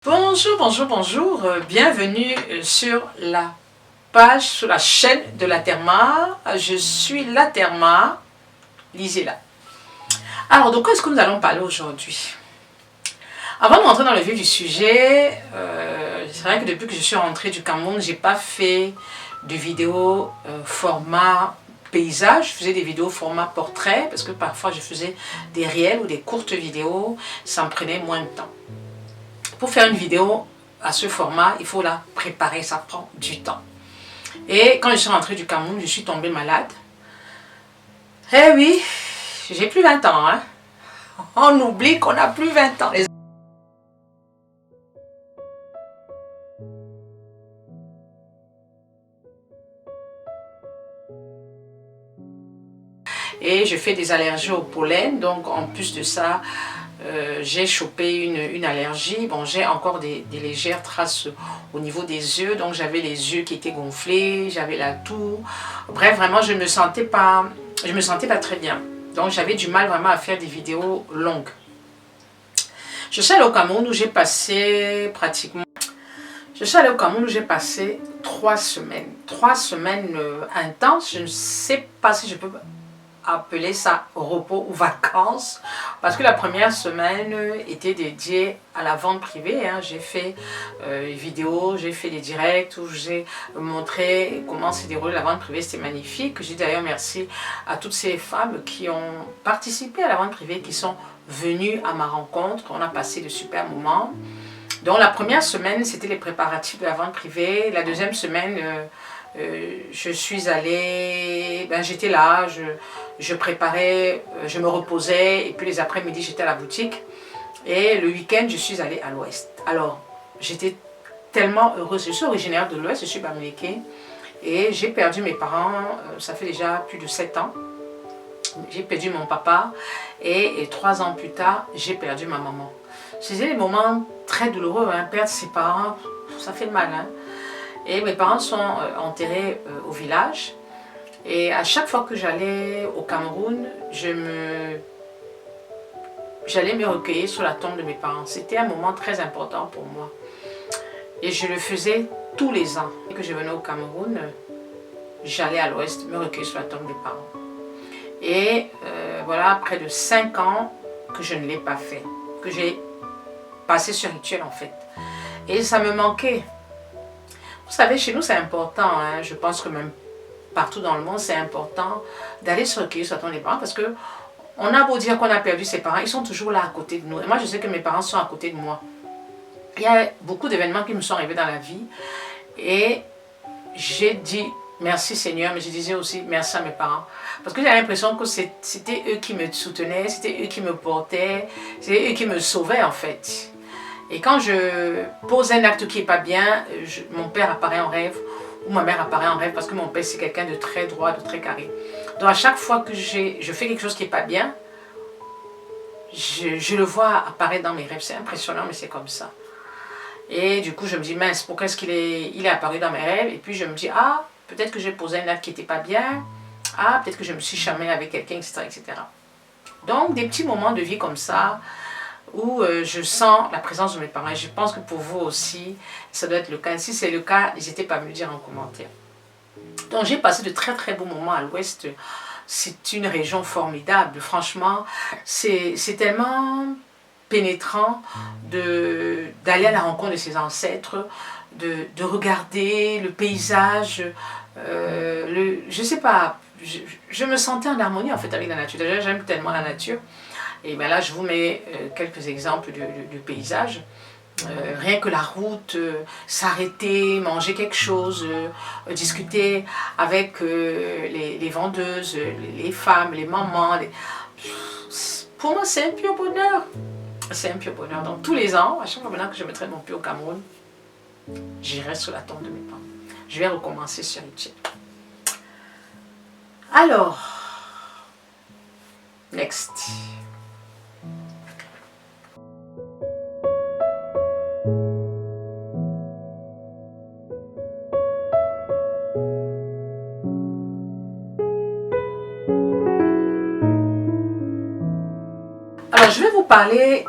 Bonjour, bonjour, bonjour, bienvenue sur la page, sur la chaîne de la Therma. Je suis la Therma, lisez-la. Alors, de quoi est-ce que nous allons parler aujourd'hui? Avant de rentrer dans le vif du sujet, c'est vrai que depuis que je suis rentrée du Cameroun, j'ai pas fait de vidéos format paysage. Je faisais des vidéos format portrait parce que parfois je faisais des réels ou des courtes vidéos, ça me prenait moins de temps. Pour faire une vidéo à ce format, il faut la préparer, ça prend du temps. Et quand je suis rentrée du Cameroun, je suis tombée malade. Eh oui, j'ai plus 20 ans. Hein? On oublie qu'on n'a plus 20 ans. Et je fais des allergies au pollen, donc en plus de ça, j'ai chopé une allergie. Bon, j'ai encore des légères traces au niveau des yeux, donc j'avais les yeux qui étaient gonflés, j'avais la toux. Bref, vraiment, je me sentais pas très bien. Donc j'avais du mal vraiment à faire des vidéos longues. Je suis allée au Cameroun où j'ai passé pratiquement... Je suis allée au Cameroun où j'ai passé 3 semaines. 3 semaines intenses. Je ne sais pas si je peux appeler ça repos ou vacances, parce que la première semaine était dédiée à la vente privée. Hein. J'ai fait des vidéos, j'ai fait des directs où j'ai montré comment s'est déroulée la vente privée. C'était magnifique. J'ai d'ailleurs merci à toutes ces femmes qui ont participé à la vente privée, qui sont venues à ma rencontre. On a passé de super moments. Donc la première semaine, c'était les préparatifs de la vente privée. La deuxième semaine, je suis allée, j'étais là, je préparais, je me reposais, et puis les après-midi j'étais à la boutique, et le week-end je suis allée à l'ouest. Alors j'étais tellement heureuse, je suis originaire de l'ouest, je suis bamileke, et j'ai perdu mes parents, ça fait déjà plus de 7 ans, j'ai perdu mon papa, et 3 ans plus tard j'ai perdu ma maman. C'était des moments très douloureux, hein. Perdre ses parents, ça fait mal, hein. Et mes parents sont enterrés au village. Et à chaque fois que j'allais au Cameroun, j'allais me recueillir sur la tombe de mes parents. C'était un moment très important pour moi. Et je le faisais tous les ans. Dès que je venais au Cameroun, j'allais à l'ouest me recueillir sur la tombe des parents. Et voilà, près de 5 ans que je ne l'ai pas fait. Que j'ai passé ce rituel en fait. Et ça me manquait. Vous savez, chez nous c'est important, hein. Je pense que même partout dans le monde c'est important d'aller se recueillir sur la tombe des parents, parce que on a beau dire qu'on a perdu ses parents, ils sont toujours là à côté de nous. Et moi je sais que mes parents sont à côté de moi. Il y a beaucoup d'événements qui me sont arrivés dans la vie et j'ai dit merci Seigneur, mais je disais aussi merci à mes parents. Parce que j'ai l'impression que c'était eux qui me soutenaient, c'était eux qui me portaient, c'était eux qui me sauvaient en fait. Et quand je pose un acte qui n'est pas bien, mon père apparaît en rêve, ou ma mère apparaît en rêve, parce que mon père c'est quelqu'un de très droit, de très carré. Donc à chaque fois que je fais quelque chose qui n'est pas bien, je le vois apparaître dans mes rêves. C'est impressionnant, mais c'est comme ça. Et du coup je me dis mince, pourquoi est-ce qu'il est apparu dans mes rêves? Et puis je me dis ah, peut-être que j'ai posé un acte qui n'était pas bien, ah, peut-être que je me suis chamée avec quelqu'un, etc., etc. Donc des petits moments de vie comme ça, où je sens la présence de mes parents. Et je pense que pour vous aussi, ça doit être le cas. Si c'est le cas, n'hésitez pas à me le dire en commentaire. Donc j'ai passé de très très beaux moments à l'ouest. C'est une région formidable. Franchement, c'est tellement pénétrant d'aller à la rencontre de ses ancêtres, de regarder le paysage. Je sais pas, je me sentais en harmonie en fait avec la nature. D'ailleurs, j'aime tellement la nature. Et bien là, je vous mets quelques exemples de paysages. Rien que la route, s'arrêter, manger quelque chose, discuter avec les vendeuses, les femmes, les mamans. Pour moi, c'est un pur bonheur. C'est un pur bonheur. Donc tous les ans, à chaque fois maintenant que je mettrai mon pied au Cameroun, j'irai sur la tombe de mes parents. Je vais recommencer ce rituel. Alors, next. Alors, je vais vous parler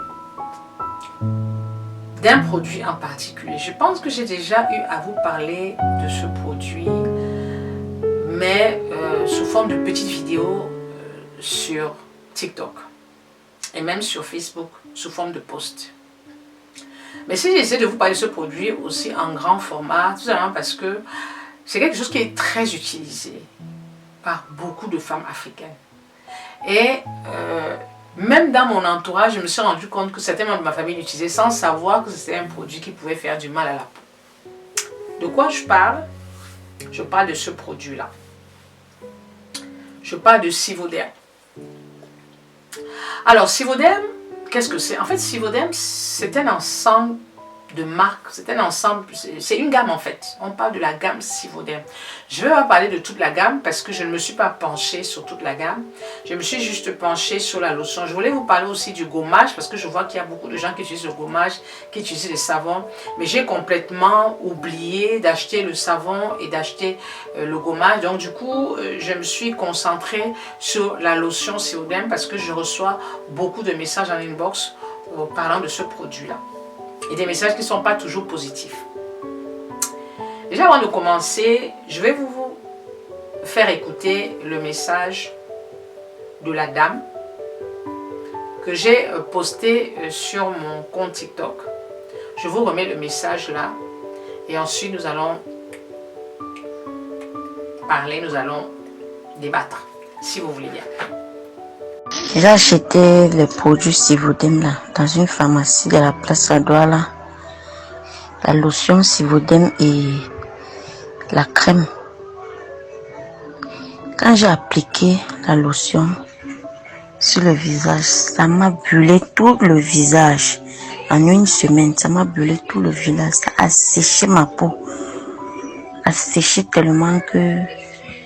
d'un produit en particulier. Je pense que j'ai déjà eu à vous parler de ce produit, mais sous forme de petites vidéos sur TikTok et même sur Facebook sous forme de post. Mais si j'essaie de vous parler de ce produit aussi en grand format, tout simplement parce que c'est quelque chose qui est très utilisé par beaucoup de femmes africaines. Et même dans mon entourage, je me suis rendu compte que certains membres de ma famille l'utilisaient sans savoir que c'était un produit qui pouvait faire du mal à la peau. De quoi je parle? Je parle de ce produit-là. Je parle de Sivoderm. Alors, Sivoderm, qu'est-ce que c'est? En fait, Sivoderm, c'est un ensemble de marques, c'est un ensemble, c'est une gamme en fait. On parle de la gamme Sivoderm. Je vais pas parler de toute la gamme parce que je ne me suis pas penchée sur toute la gamme. Je me suis juste penchée sur la lotion. Je voulais vous parler aussi du gommage parce que je vois qu'il y a beaucoup de gens qui utilisent le gommage, qui utilisent les savons. Mais j'ai complètement oublié d'acheter le savon et d'acheter le gommage. Donc du coup, je me suis concentrée sur la lotion Sivoderm parce que je reçois beaucoup de messages en inbox parlant de ce produit-là. Et des messages qui ne sont pas toujours positifs. Déjà avant de commencer, je vais vous faire écouter le message de la dame que j'ai posté sur mon compte TikTok. Je vous remets le message là et ensuite nous allons parler, nous allons débattre, si vous voulez bien. J'ai acheté le produit Sivoderm là, dans une pharmacie de la place Ladoala. La lotion Sivoderm et la crème. Quand j'ai appliqué la lotion sur le visage, ça m'a brûlé tout le visage. En une semaine, ça m'a brûlé tout le visage. Ça a séché ma peau. A séché tellement que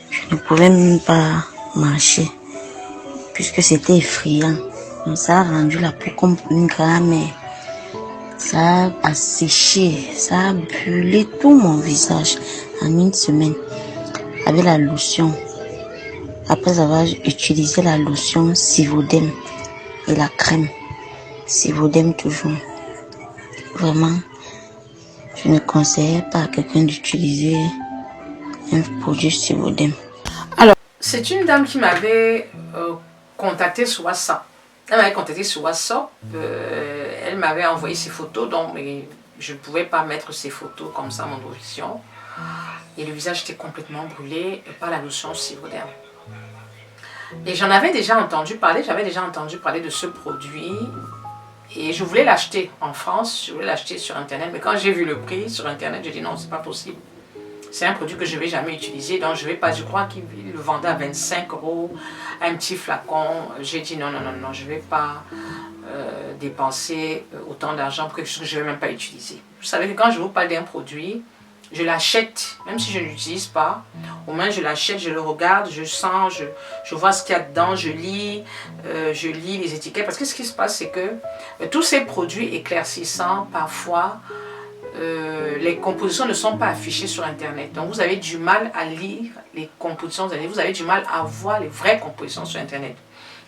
je ne pouvais même pas marcher. Puisque c'était effrayant. Donc ça a rendu la peau comme une grand-mère. Ça a séché, ça a brûlé tout mon visage en une semaine. Avec la lotion. Après avoir utilisé la lotion Sivoderm et la crème Sivoderm toujours. Vraiment, je ne conseille pas à quelqu'un d'utiliser un produit Sivoderm. Alors, c'est une dame qui m'avait contacté sur WhatsApp. Elle m'avait contacté sur WhatsApp. Elle m'avait envoyé ses photos, donc mais je ne pouvais pas mettre ces photos comme ça à mon audition. Et le visage était complètement brûlé par la lotion Sivoderm. Et j'en avais déjà entendu parler, de ce produit. Et je voulais l'acheter en France, je voulais l'acheter sur Internet. Mais quand j'ai vu le prix sur Internet, j'ai dit non, c'est pas possible. C'est un produit que je ne vais jamais utiliser, donc je vais pas. Je crois qu'il le vendait à 25 €, un petit flacon. J'ai dit non, je ne vais pas dépenser autant d'argent pour quelque chose que je ne vais même pas utiliser. Vous savez que quand je vous parle d'un produit, je l'achète, même si je ne l'utilise pas. Au moins je l'achète, je le regarde, je sens, je vois ce qu'il y a dedans, je lis les étiquettes. Parce que ce qui se passe, c'est que tous ces produits éclaircissants, parfois, les compositions ne sont pas affichées sur Internet. Donc vous avez du mal à lire les compositions, vous avez du mal à voir les vraies compositions sur Internet.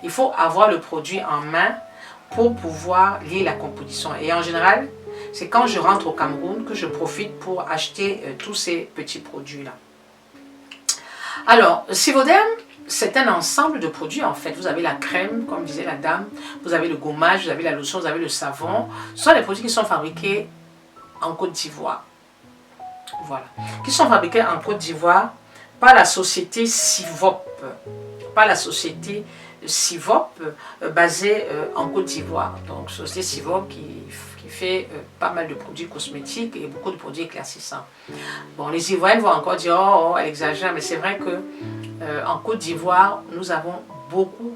Il faut avoir le produit en main pour pouvoir lire la composition. Et en général, c'est quand je rentre au Cameroun que je profite pour acheter tous ces petits produits-là. Alors, Sivoderm, c'est un ensemble de produits en fait. Vous avez la crème, comme disait la dame, vous avez le gommage, vous avez la lotion, vous avez le savon. Ce sont des produits qui sont fabriqués en Côte d'Ivoire. Voilà. Qui sont fabriqués en Côte d'Ivoire par la société Sivop. Par la société Sivop basée en Côte d'Ivoire. Donc, société Sivop qui fait pas mal de produits cosmétiques et beaucoup de produits éclaircissants. Bon, les Ivoiriens vont encore dire oh, elle exagère, mais c'est vrai que en Côte d'Ivoire, nous avons beaucoup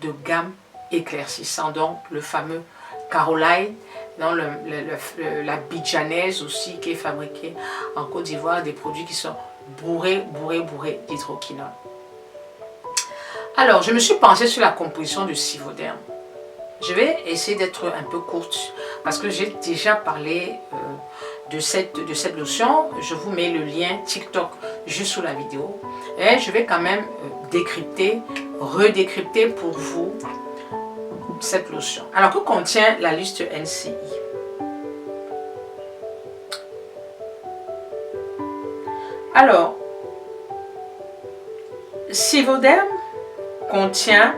de gammes éclaircissantes. Donc, le fameux Caroline, la Bidjanaise aussi qui est fabriquée en Côte d'Ivoire, des produits qui sont bourrés d'hydroquinone. Alors, je me suis penchée sur la composition de Sivoderm. Je vais essayer d'être un peu courte parce que j'ai déjà parlé de cette lotion. Je vous mets le lien TikTok juste sous la vidéo. Et je vais quand même redécrypter pour vous cette lotion. Alors, que contient la liste NCI? Alors, Sivoderm contient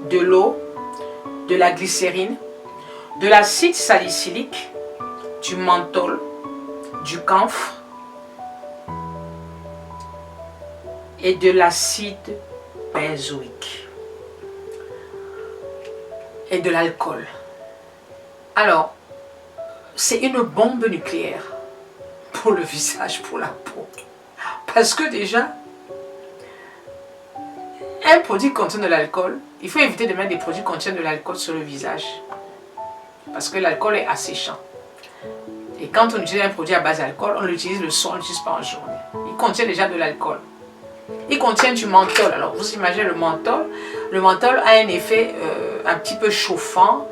de l'eau, de la glycérine, de l'acide salicylique, du menthol, du camphre et de l'acide benzoïque et de l'alcool. Alors, c'est une bombe nucléaire pour le visage, pour la peau. Parce que déjà, un produit contient de l'alcool, il faut éviter de mettre des produits qui contiennent de l'alcool sur le visage. Parce que l'alcool est asséchant. Et quand on utilise un produit à base d'alcool, on l'utilise le soir, on ne l'utilise pas en journée. Il contient déjà de l'alcool. Il contient du menthol. Alors vous imaginez le menthol. Le menthol a un effet un petit peu chauffant.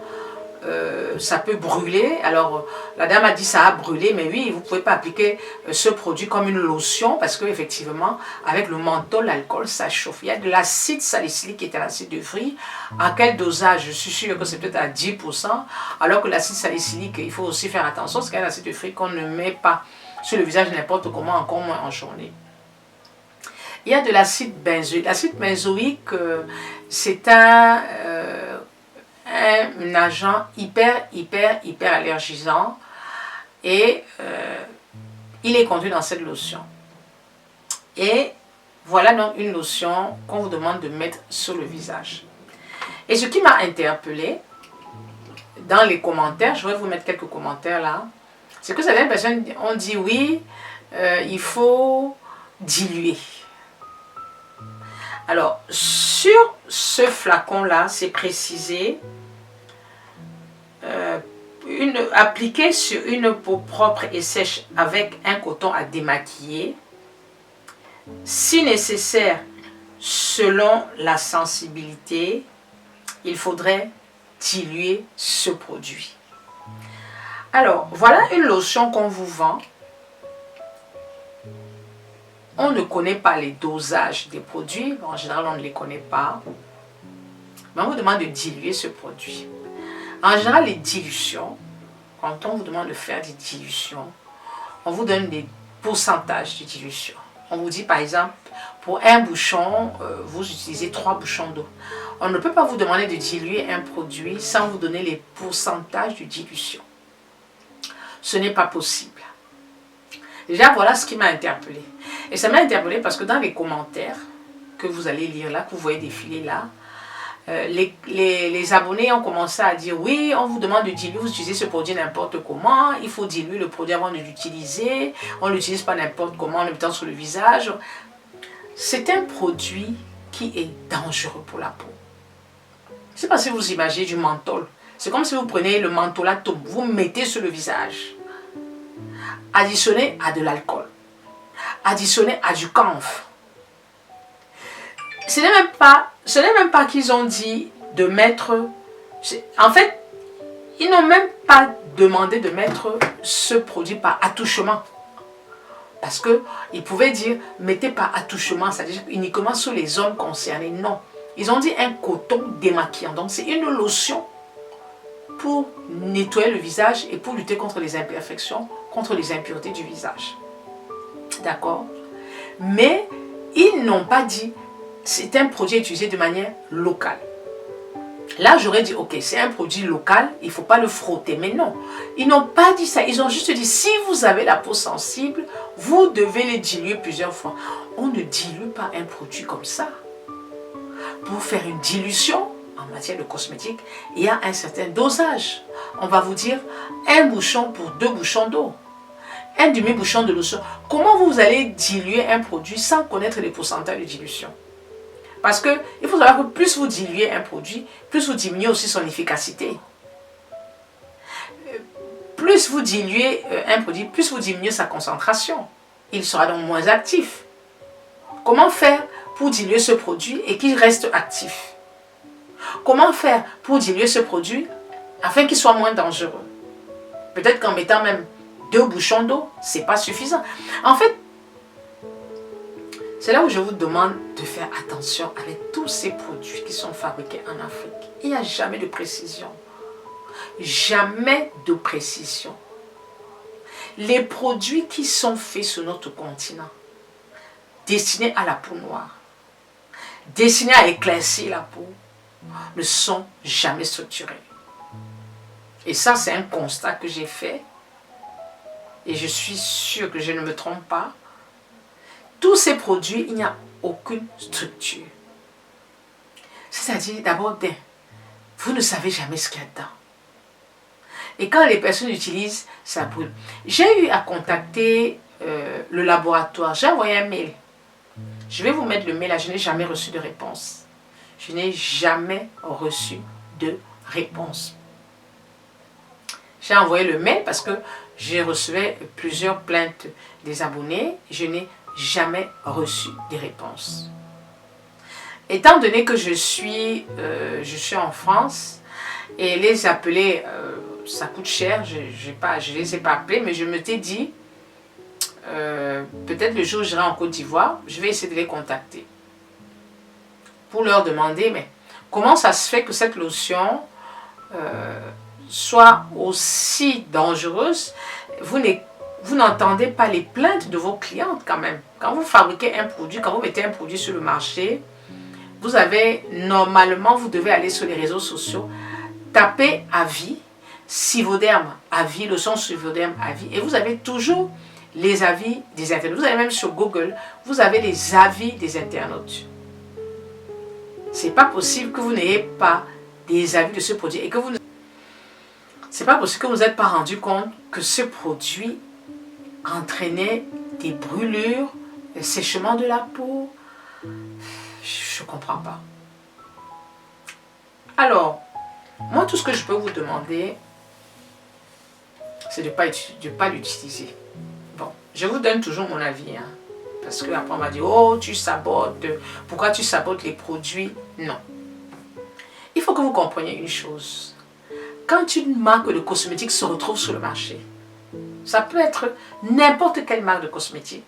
Ça peut brûler. Alors la dame a dit ça a brûlé, mais oui, vous ne pouvez pas appliquer ce produit comme une lotion parce qu'effectivement, avec le menthol, l'alcool, ça chauffe. Il y a de l'acide salicylique qui est un acide de fruits. À quel dosage? Je suis sûre que c'est peut-être à 10%, alors que l'acide salicylique, il faut aussi faire attention, c'est un acide de fruits qu'on ne met pas sur le visage n'importe comment, encore moins en journée. Il y a de l'acide benzoïque. L'acide benzoïque, c'est un agent hyper allergisant et il est contenu dans cette lotion. Et voilà donc une lotion qu'on vous demande de mettre sur le visage. Et ce qui m'a interpellée dans les commentaires, je vais vous mettre quelques commentaires là, c'est que certaines personnes ont dit oui, il faut diluer. Alors, sur ce flacon-là, c'est précisé, appliquer sur une peau propre et sèche avec un coton à démaquiller, si nécessaire, selon la sensibilité, il faudrait diluer ce produit. Alors, voilà une lotion qu'on vous vend. On ne connaît pas les dosages des produits, en général on ne les connaît pas, mais on vous demande de diluer ce produit. En général les dilutions, quand on vous demande de faire des dilutions, on vous donne des pourcentages de dilution. On vous dit par exemple, pour un bouchon, vous utilisez 3 bouchons d'eau. On ne peut pas vous demander de diluer un produit sans vous donner les pourcentages de dilution. Ce n'est pas possible. Déjà, voilà ce qui m'a interpellée. Et ça m'a interpellée parce que dans les commentaires que vous allez lire là, que vous voyez défiler là, les abonnés ont commencé à dire oui, on vous demande de diluer, vous utilisez ce produit n'importe comment, il faut diluer le produit avant de l'utiliser, on ne l'utilise pas n'importe comment en le mettant sur le visage. C'est un produit qui est dangereux pour la peau. Je ne sais pas si vous imaginez du menthol. C'est comme si vous prenez le mentholatum, vous mettez sur le visage. Additionné à de l'alcool, additionné à du camphre. Ce n'est même pas qu'ils ont dit de mettre... En fait, ils n'ont même pas demandé de mettre ce produit par attouchement. Parce qu'ils pouvaient dire, mettez par attouchement, c'est-à-dire uniquement sur les zones concernées. Non, ils ont dit un coton démaquillant. Donc c'est une lotion pour nettoyer le visage et pour lutter contre les imperfections, contre les impuretés du visage. D'accord? Mais ils n'ont pas dit c'est un produit utilisé de manière locale. Là, j'aurais dit, ok, c'est un produit local, il ne faut pas le frotter. Mais non, ils n'ont pas dit ça. Ils ont juste dit, si vous avez la peau sensible, vous devez les diluer plusieurs fois. On ne dilue pas un produit comme ça. Pour faire une dilution, en matière de cosmétique, il y a un certain dosage. On va vous dire un bouchon pour 2 bouchons d'eau. Un demi-bouchon de lotion. Comment vous allez diluer un produit sans connaître les pourcentages de dilution? Parce qu'il faut savoir que plus vous diluez un produit, plus vous diminuez aussi son efficacité. Plus vous diluez un produit, plus vous diminuez sa concentration. Il sera donc moins actif. Comment faire pour diluer ce produit et qu'il reste actif? Comment faire pour diluer ce produit afin qu'il soit moins dangereux? Peut-être qu'en mettant même 2 bouchons d'eau, ce n'est pas suffisant. En fait, c'est là où je vous demande de faire attention avec tous ces produits qui sont fabriqués en Afrique. Il n'y a jamais de précision. Jamais de précision. les produits qui sont faits sur notre continent, destinés à la peau noire, destinés à éclaircir la peau, ne sont jamais structurés. Et ça, c'est un constat que j'ai fait. Et je suis sûre que je ne me trompe pas. Tous ces produits, il n'y a aucune structure. C'est-à-dire, d'abord, vous ne savez jamais ce qu'il y a dedans. Et quand les personnes utilisent, ça brûle. J'ai eu à contacter le laboratoire. J'ai envoyé un mail. Je vais vous mettre le mail là. Je n'ai jamais reçu de réponse. Je n'ai jamais reçu de réponse. J'ai envoyé le mail parce que j'ai reçu plusieurs plaintes des abonnés. Je n'ai jamais reçu de réponse. Étant donné que je suis en France et les appeler, ça coûte cher, je ne les ai pas appelés, mais je me t'ai dit, peut-être le jour où j'irai en Côte d'Ivoire, je vais essayer de les contacter pour leur demander, mais comment ça se fait que cette lotion soit aussi dangereuse? Vous n'entendez pas les plaintes de vos clientes quand même. Quand vous fabriquez un produit, quand vous mettez un produit sur le marché, vous avez, normalement, vous devez aller sur les réseaux sociaux, taper avis, Sivoderm avis, lotion Sivoderm avis, et vous avez toujours les avis des internautes. Vous allez même sur Google, vous avez les avis des internautes. C'est pas possible que vous n'ayez pas des avis de ce produit et que vous... C'est pas possible que vous n'êtes pas rendu compte que ce produit entraînait des brûlures, le séchement de la peau. Je ne comprends pas. Alors, moi, tout ce que je peux vous demander, c'est de ne pas l'utiliser. Bon, je vous donne toujours mon avis, hein, parce qu'après on va dire, oh, tu sabotes, pourquoi tu sabotes les produits? Non. Il faut que vous compreniez une chose. Quand une marque de cosmétiques se retrouve sur le marché, ça peut être n'importe quelle marque de cosmétiques.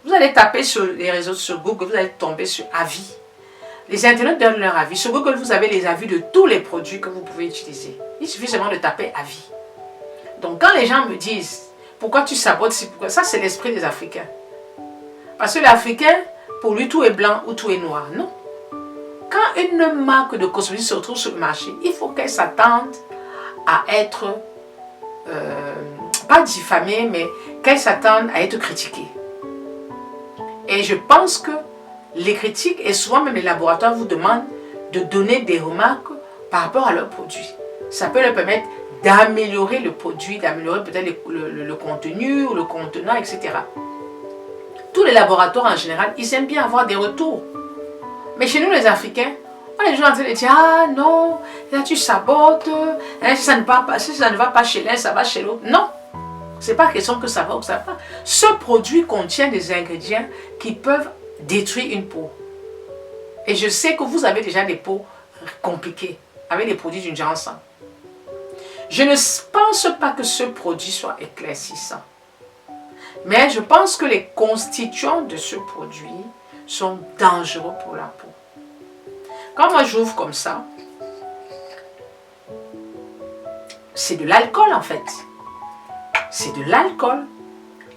Vous allez taper sur les réseaux, sur Google, vous allez tomber sur avis. Les internautes donnent leur avis. Sur Google, vous avez les avis de tous les produits que vous pouvez utiliser. Il suffit seulement de taper avis. Donc, quand les gens me disent, pourquoi tu sabotes, ça c'est l'esprit des Africains. Parce que l'Africain, pour lui, tout est blanc ou tout est noir. Non. Quand une marque de cosmétiques se retrouve sur le marché, il faut qu'elle s'attende à être, pas diffamée, mais qu'elle s'attende à être critiquée. Et je pense que les critiques, et souvent même les laboratoires vous demandent de donner des remarques par rapport à leurs produits. Ça peut leur permettre d'améliorer le produit, d'améliorer peut-être le contenu ou le contenant, etc. Tous les laboratoires en général, ils aiment bien avoir des retours. Mais chez nous les Africains, on est toujours en train de dire, ah non, là tu sabotes, si ça ne va pas chez l'un, ça va chez l'autre. Non, c'est pas question que ça va ou que ça va pas. Ce produit contient des ingrédients qui peuvent détruire une peau. Et je sais que vous avez déjà des peaux compliquées avec des produits d'une genre. Je ne pense pas que ce produit soit éclaircissant. Mais je pense que les constituants de ce produit sont dangereux pour la peau. Quand moi j'ouvre comme ça, c'est de l'alcool en fait. C'est de l'alcool.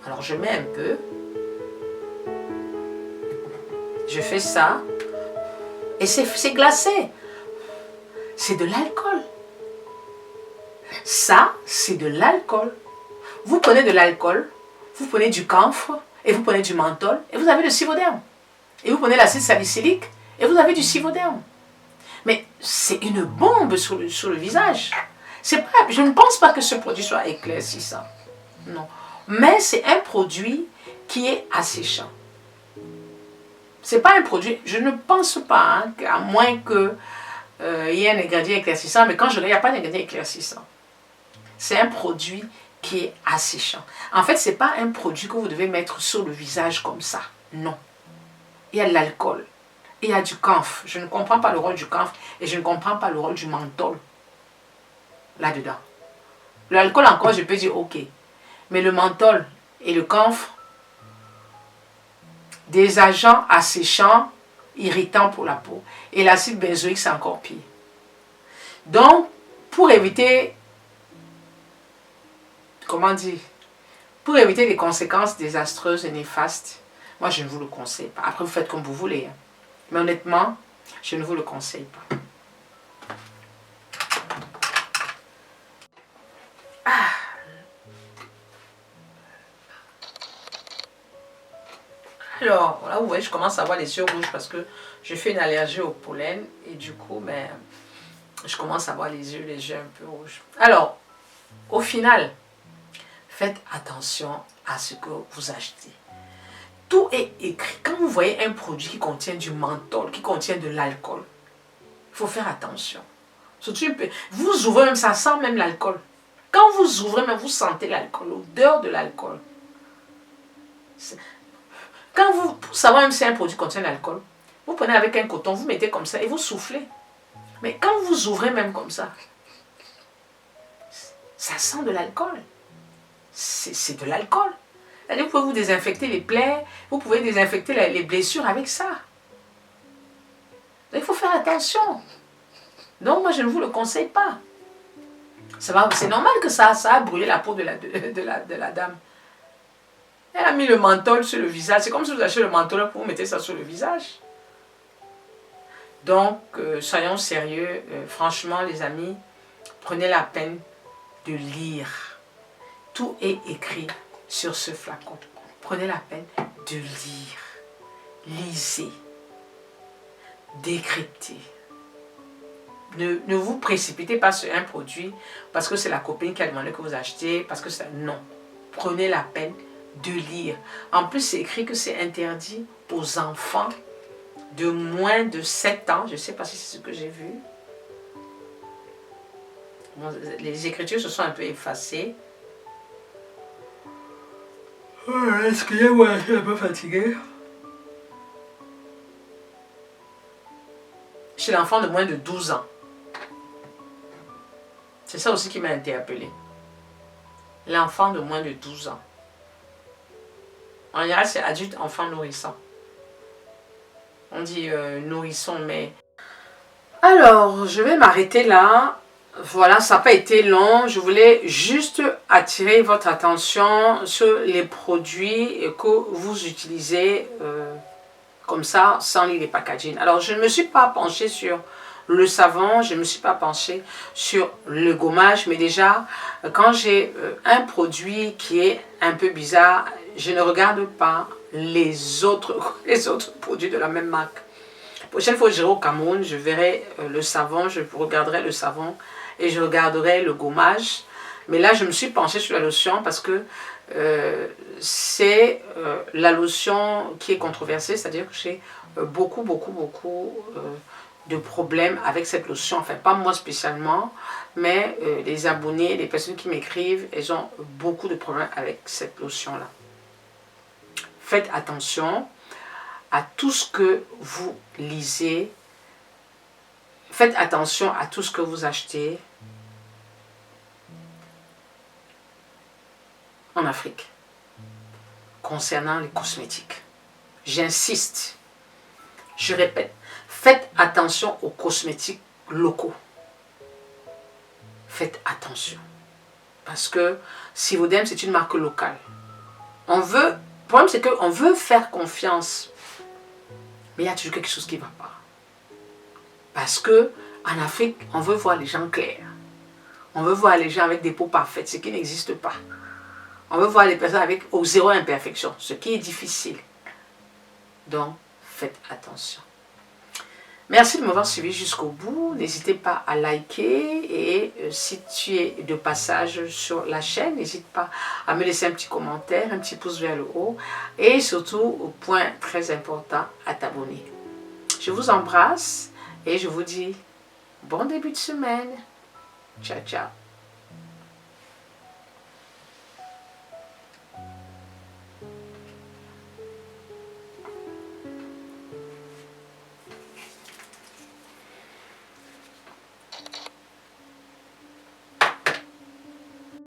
Alors je mets un peu. Je fais ça. Et c'est glacé. C'est de l'alcool. Ça, c'est de l'alcool. Vous prenez de l'alcool, vous prenez du camphre, et vous prenez du menthol, et vous avez le Sivoderm. Et vous prenez l'acide salicylique, et vous avez du Sivoderm. Mais c'est une bombe sur le visage. Pas, je ne pense pas que ce produit soit éclaircissant. Non. Mais c'est un produit qui est asséchant. C'est pas un produit, je ne pense pas, hein, à moins qu'il y ait un ingrédient éclaircissant, mais quand je regarde, il n'y a pas d'ingrédient éclaircissant. C'est un produit qui est asséchant. En fait, ce n'est pas un produit que vous devez mettre sur le visage comme ça. Non. Il y a de l'alcool. Il y a du camphre. Je ne comprends pas le rôle du camphre et je ne comprends pas le rôle du menthol là-dedans. L'alcool encore, je peux dire ok. Mais le menthol et le camphre, des agents asséchants, irritants pour la peau. Et l'acide benzoïque, c'est encore pire. Donc, pour éviter, comment dire, pour éviter les conséquences désastreuses et néfastes, moi je ne vous le conseille pas. Après vous faites comme vous voulez. Hein. Mais honnêtement, je ne vous le conseille pas. Alors, là vous voyez, je commence à avoir les yeux rouges parce que je fais une allergie au pollen et du coup, ben, je commence à avoir les yeux un peu rouges. Alors, au final, faites attention à ce que vous achetez. Tout est écrit. Quand vous voyez un produit qui contient du menthol, qui contient de l'alcool, il faut faire attention. Surtout, vous ouvrez même, ça sent même l'alcool. Quand vous ouvrez même, vous sentez l'alcool, l'odeur de l'alcool. Quand vous, pour savoir même si un produit contient de l'alcool, vous prenez avec un coton, vous mettez comme ça et vous soufflez. Mais quand vous ouvrez même comme ça, ça sent de l'alcool. C'est de l'alcool. Vous pouvez vous désinfecter les plaies, vous pouvez désinfecter les blessures avec ça. Il faut faire attention. Donc moi je ne vous le conseille pas. C'est normal que ça a brûlé la peau de la dame. Elle a mis le menthol sur le visage. C'est comme si vous achetez le menthol pour vous mettez ça sur le visage. Donc, soyons sérieux. Franchement, les amis, prenez la peine de lire. Tout est écrit sur ce flacon. Prenez la peine de lire. Lisez. Décryptez. Ne vous précipitez pas sur un produit parce que c'est la copine qui a demandé que vous achetiez. Parce que c'est... Non. Prenez la peine de lire. En plus, c'est écrit que c'est interdit aux enfants de moins de 7 ans. Je ne sais pas si c'est ce que j'ai vu. Bon, les écritures se sont un peu effacées. Excusez-moi, je suis un peu fatigué. Chez l'enfant de moins de 12 ans. C'est ça aussi qui m'a interpellée. L'enfant de moins de 12 ans. En général, c'est adulte, enfant, nourrissant. On dit nourrisson, mais... Alors, je vais m'arrêter là. Voilà, ça n'a pas été long. Je voulais juste attirer votre attention sur les produits que vous utilisez comme ça, sans lire les packaging. Alors, je ne me suis pas penchée sur le savon, je ne me suis pas penchée sur le gommage, mais déjà, quand j'ai un produit qui est un peu bizarre, je ne regarde pas les autres produits de la même marque. La prochaine fois que j'irai au Cameroun, je verrai le savon, je regarderai le savon et je regarderai le gommage. Mais là, je me suis penchée sur la lotion parce que c'est la lotion qui est controversée, c'est-à-dire que j'ai beaucoup de problèmes avec cette lotion. Enfin, pas moi spécialement, mais les abonnés, les personnes qui m'écrivent, elles ont beaucoup de problèmes avec cette lotion-là. Faites attention à tout ce que vous lisez. Faites attention à tout ce que vous achetez en Afrique concernant les cosmétiques. J'insiste, je répète, faites attention aux cosmétiques locaux. Faites attention. Parce que Sivodem, c'est une marque locale. Le problème, c'est qu'on veut faire confiance. Mais il y a toujours quelque chose qui ne va pas. Parce que en Afrique, on veut voir les gens clairs. On veut voir les gens avec des peaux parfaites, ce qui n'existe pas. On veut voir les personnes avec zéro imperfection, ce qui est difficile. Donc, faites attention. Merci de m'avoir suivi jusqu'au bout. N'hésitez pas à liker et si tu es de passage sur la chaîne, n'hésite pas à me laisser un petit commentaire, un petit pouce vers le haut et surtout, au point très important, à t'abonner. Je vous embrasse et je vous dis bon début de semaine. Ciao, ciao.